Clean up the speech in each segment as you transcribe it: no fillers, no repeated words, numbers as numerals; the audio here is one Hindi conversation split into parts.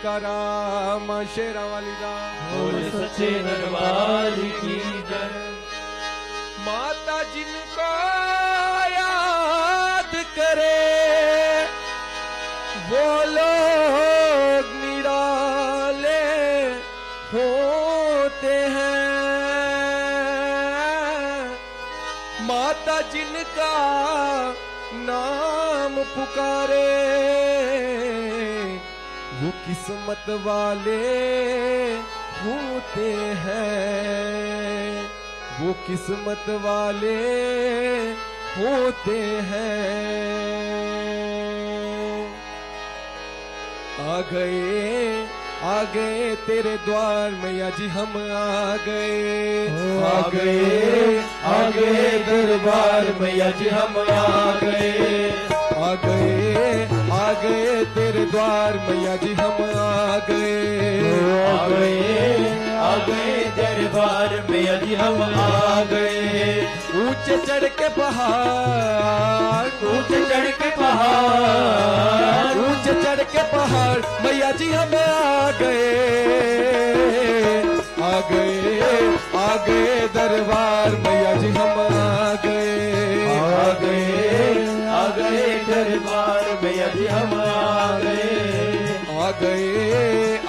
जयकारा मां शेरा वाली दा। बोल सच्चे दरबार की जय। माता जिनको याद करे वो लोग निराले होते हैं। माता जिनका नाम पुकारे वो किस्मत वाले होते हैं। वो किस्मत वाले होते हैं। आ गए तेरे द्वार मैया जी हम आ गए। आ गए दरबार मैया जी हम आ गए। आ गए तेरे द्वार मैया जी हम आ गए। आ गए दरबार मैया जी हम आ गए। ऊंचे चढ़ के पहाड़, ऊंचे चढ़ के पहाड़, ऊंचे चढ़ के पहाड़ मैया जी हम आ गए। आ गए दरबार मैया जी हम आ गए। आ गए दरबार मैया जी हम आ गए।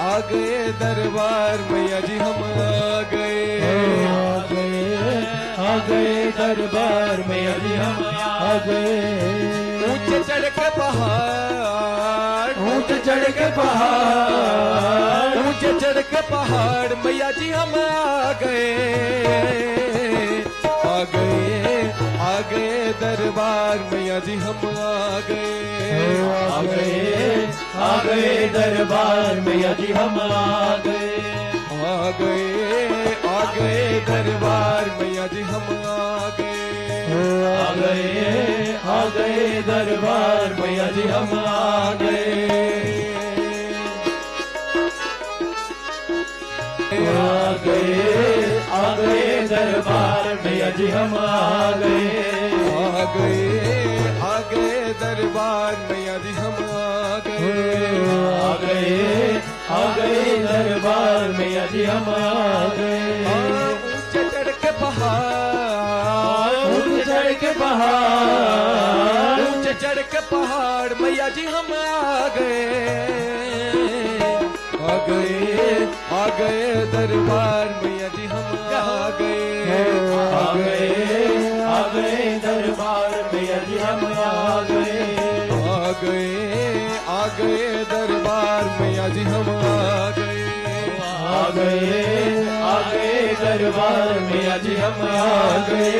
आ गए दरबार मैया जी हम आ गए। आ गए दरबार मैया जी हम आ गए। ऊंचे चढ़ के पहाड़, ऊंचे चढ़ के पहाड़, ऊंचे चढ़ के पहाड़ मैया जी हम आ गए। आ गए दरबार मैया जी हम आ गए। आ गए दरबार मैया जी हम आ गए। आ गए दरबार मैया जी हम आ गए। आ गए दरबार मैया जी हम आ गए। आ गए दरबार मैया जी हम आ गए। आ गए दरबार मैया जी हम आ गए। आ गए दरबार मैया जी हम आ गए। ऊंचे चढ़ के पहाड़, ऊंचे चढ़ के पहाड़, ऊंचे चढ़ के पहाड़ मैया जी हम आ गए। आ गए दरबार मैया जी हम आ गए। आ गए दरबार मैया जी हम आ गए। आ गए दरबार मैया जी हम आ गए। आ गए दरबार मैया जी हम आ गए।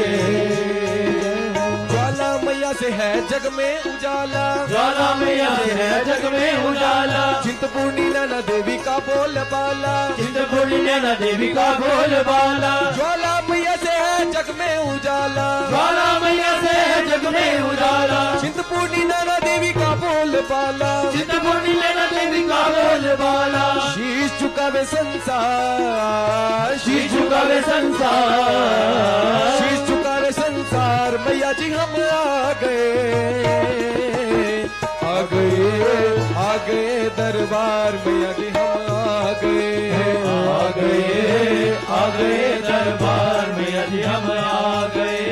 ज्वाला मैया से है जग में उजाला, ज्वाला मैया से है जग में उजाला। चिंतपूर्णी नैना देवी का बोल बाला, चिंतपूर्णी नैना देवी का बोल बाला। ज्वाला मैया से है जग में उजाला, ज्वाला मैया से है जग में उजाला। चिंतपूर्णी नैना देवी का बोल बाला, चिंतपूर्णी नैना देवी का बोल बाला। शीश झुकावे संसार, शीश झुकावे संसार, शीश झुकावे संसार मैया जी हम आ गए। आ गए दरबार मैया जी हम आ गए। आ गए दरबार मैया जी हम आ गए।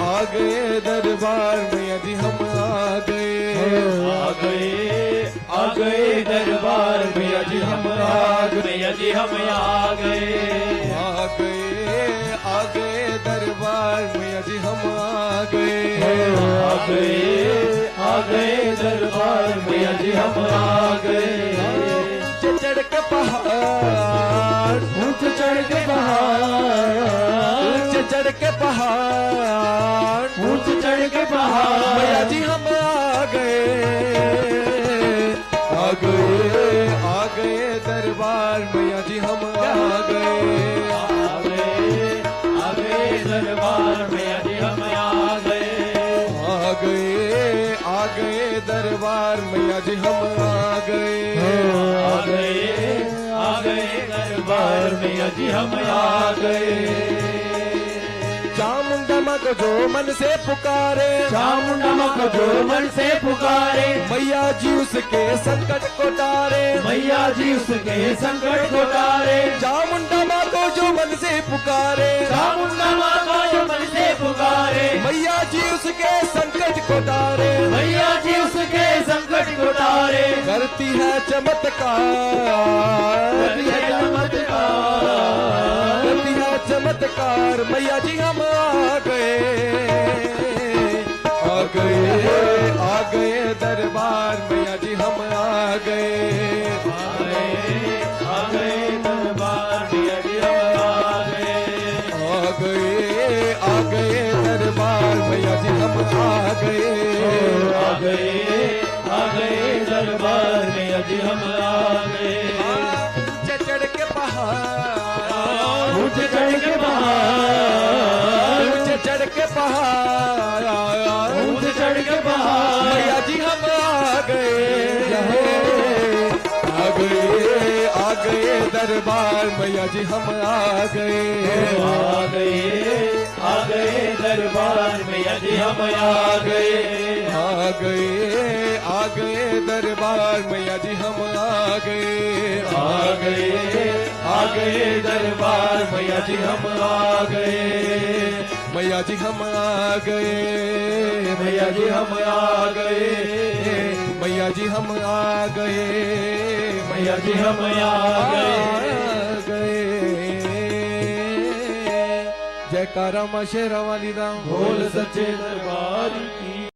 आ गए दरबार मैया जी हम आ गए। आ गए दरबार मैया जी हम आ गए। मैया जी हम आ गए। आ गए दरबार मैया जी हम आ गए। आ गए दरबार मैया जी हम आ गए। ऊंचे चढ़ के पहाड़, ऊंचे चढ़ के पहाड़, ऊंचे चढ़ के पहाड़, ऊंचे चढ़ के पहाड़ मैया जी हम आ गए। आ गए दरबार मैया जी हम आ गए। आ गए दरबार मैया जी हम आ गए। आ गए दरबार मैया जी हम आ गए। आ गए दरबार मैया जी हम आ गए। चामुंडा माँ को जो मन से पुकारे, चामुंडा माँ को जो मन से पुकारे, मैया जी उसके संकट को मैया जी उसके संकट को टारे, चामुंडा माँ को जो मन से पुकारे, चामुंडा माँ को जो मन से पुकारे, मैया जी उसके संकट को टारे, मैया जी उसके संकट को टारे, करती है चमत्कार, करती है चमत्कार, करती है चमत्कार। मैया जी हम आ गए, आ गए, आ गए दरबार, मैया जी हम आ गए, आ गए दरबार मैया जी हम आ गए, आ गए, आ गए दरबार, मैया जी हम आ गए, आ गए दरबार मैया जी हम आ गए। ऊंचे चढ़ के पहाड़, ऊंचे चढ़ के पहाड़, ऊंचे चढ़ के पहाड़, ऊंचे चढ़ के पहाड़, मैया जी हम आ गए, आ गए, आ गए दरबार, मैया जी हम आ गए, आ गए दरबार मैया जी हम आ गए, आ गए, आ गए दरबार, मैया जी हम आ गए, आ गए दरबार मैया जी हम आ गए, मैया जी हम आ गए, मैया जी हम आ गए, मैया जी हम आ गए, मैया जी हम आ गए। जयकारा मां शेरा वाली दा बोल सच्चे दरबार की।